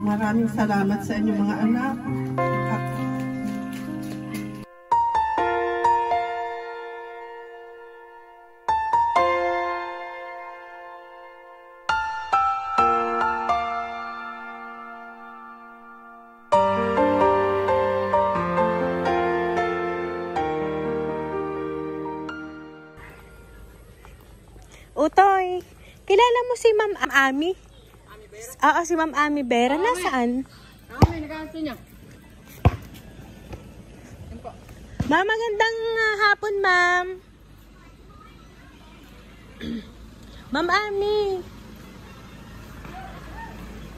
Maraming salamat sa inyo mga anak. Utoy, kilala mo si Ma'am Ami? Oo, si Ma'am Ami Vera. Nasaan? May nag-aasal niya. Ma'am, magandang hapon, ma'am. Ma'am Ami.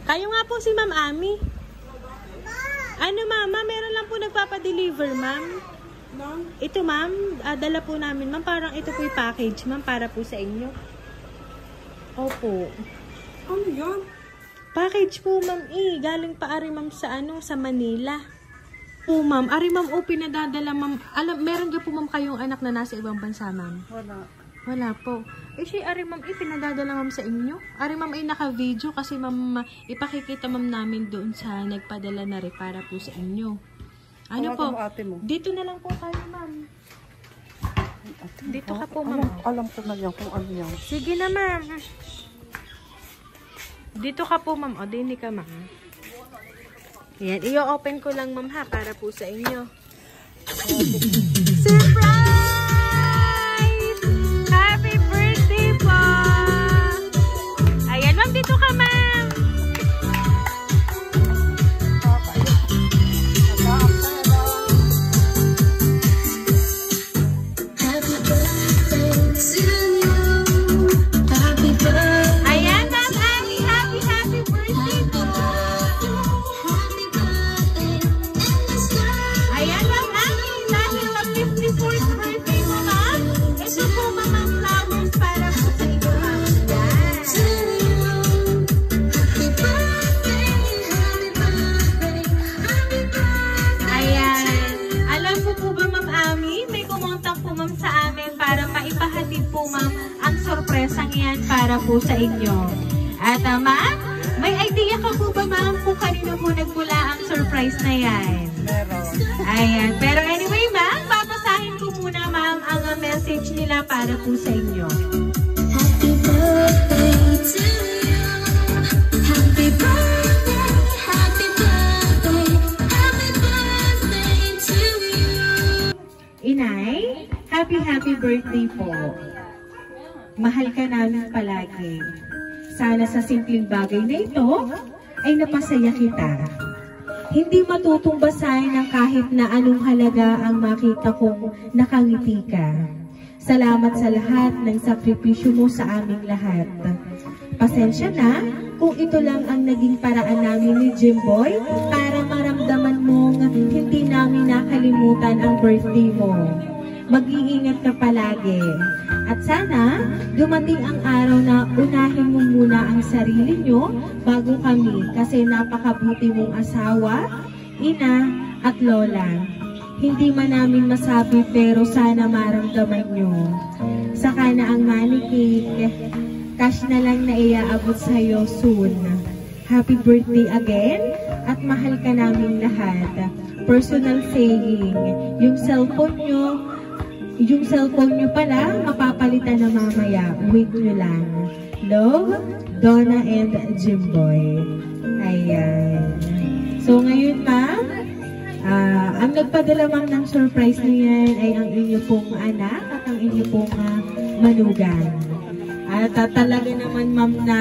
Kayo nga po si Ma'am Ami. Ano, mama? Meron lang po nagpapadeliver, ma'am. Ito, ma'am. Dala po namin, ma'am. Parang ito po yung package, ma'am, para po sa inyo. Opo. Ano yun? Package po, ma'am. Galing pa ari, ma'am, sa Manila. Po, ma'am. Ari, ma'am, pinadadala, ma'am. Meron ka po, ma'am, kayong anak na nasa ibang bansa, ma'am? Wala. Wala po. Si ari, ma'am, pinadadala, ma'am, sa inyo. Ari, ma'am, naka-video kasi, ma'am, ipakikita, ma'am, namin doon sa nagpadala na rin para po sa inyo. Ano po? Ate mo. Dito na lang po kayo, ma'am. Dito ka po, ma'am. Alam ko na yan kung ano yan. Sige na, ma'am. Dito ka po, ma'am. O, dini ka, ma'am. Ayan. I-open ko lang, ma'am, ha, para po sa inyo. Surprise! Happy birthday po! Ayan, ma'am. Dito ka, ma'am. Para po sa inyo. At ma'am, may idea ka po ba, ma'am, kung kanino po nagmula ang surprise na yan? Meron. Ayan. Pero anyway, ma'am, babasahin ko muna, ma'am, ang message nila para po sa inyo. Happy birthday to you. Happy birthday, happy birthday, happy birthday to you. Inay, happy birthday po. Mahal ka namin palagi. Sana sa simpleng bagay na ito, ay napasaya kita. Hindi matutumbasan ng kahit na anong halaga ang makita kong nakangiti ka. Salamat sa lahat ng sakripisyo mo sa aming lahat. Pasensya na kung ito lang ang naging paraan namin ni Jimboy para maramdaman mong hindi namin nakalimutan ang birthday mo. Mag-iingat ka palagi. At sana, dumating ang araw na unahin mo muna ang sarili nyo bago kami kasi napakabuti mong asawa, ina, at lola. Hindi man namin masabi pero sana maramdaman nyo. Saka na ang money cake, cash na lang na iaabot sa'yo soon. Happy birthday again at mahal ka namin lahat. Personal saying, yung cellphone nyo pala, mapapalitan na mamaya. Wait nyo lang. Love, Donna and Jimboy. Ayan. So, ngayon, ma'am, ang nagpadala, ma'am, ng surprise na yan ay ang inyo pong anak at ang inyo pong manugang. At talaga naman, ma'am, na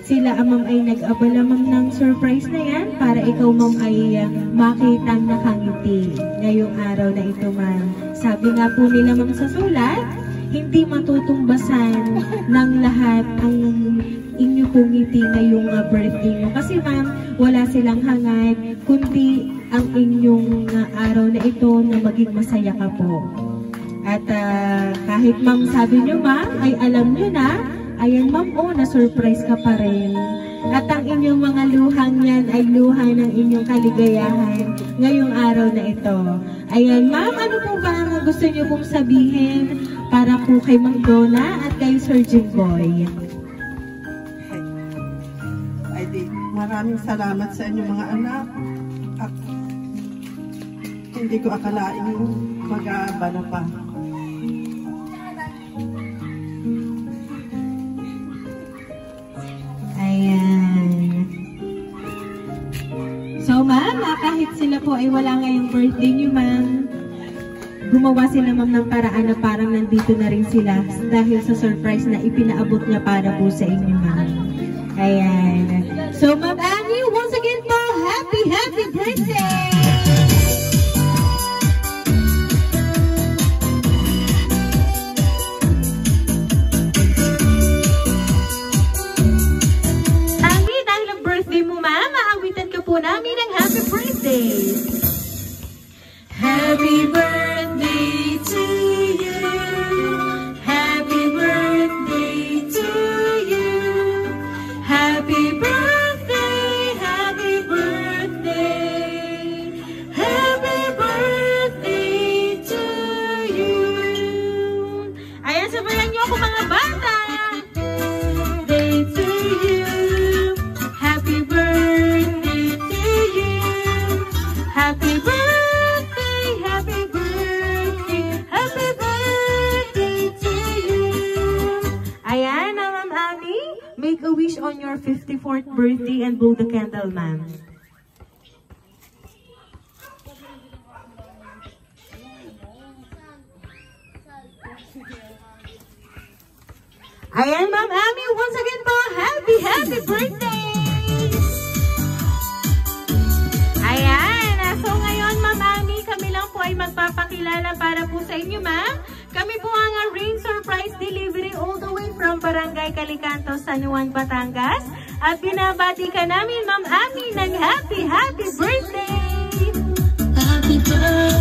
sila, ma'am, ay nag-abala, ma'am, ng surprise na yan para ikaw, ma'am, ay makitang nakangiti ngayong araw na ito, ma'am. Sabi nga po nila, ma'am, sa sulat, hindi matutumbasan ng lahat ang inyo pong ngiti ngayong birthday nyo. Kasi, ma'am, wala silang hangad, kundi ang inyong araw na ito na maging masaya ka po. At kahit, ma'am, sabi nyo, ma'am, ay alam nyo na, ayan, ma'am, na-surprise ka pa rin. At ang inyong mga luhang yan ay luha ng inyong kaligayahan ngayong araw na ito. Ayan, ma'am, ano po ba ang gusto nyo pong sabihin para po kay Ma'am Donna at kay Sir Jimboy? Maraming salamat sa inyong mga anak. At hindi ko akalaing mag-aabala pa. Ayan. So, ma'am, kahit sila po ay wala ngayong birthday niyo, ma'am, gumawa sila, ma'am, ng paraan na parang nandito na rin sila dahil sa surprise na ipinaabot niya para po sa inyo, ma'am. Ayan. So, Ma'am Annie, once again po, happy birthday! Namin ang happy birthday. Happy birthday to you. Happy birthday to you. Happy birthday, happy birthday. Happy birthday to you. Ayan, sabayan niyo ako mga bata. Day to you. Happy birthday. Happy birthday, happy birthday, happy birthday to you. Ayan, Ma'am Annie, make a wish on your 54th birthday and blow the candle, ma'am. Ayan, Ma'am Annie, once again po, happy birthday! Ayan. So ngayon, Ma'am Ami, kami lang po ay magpapakilala para po sa inyo, ma'am. Kami po ang Rain Surprise Delivery all the way from Barangay Calicanto, San Juan, Batangas. At binabati ka namin, Ma'am Ami, ng happy birthday! Happy birthday!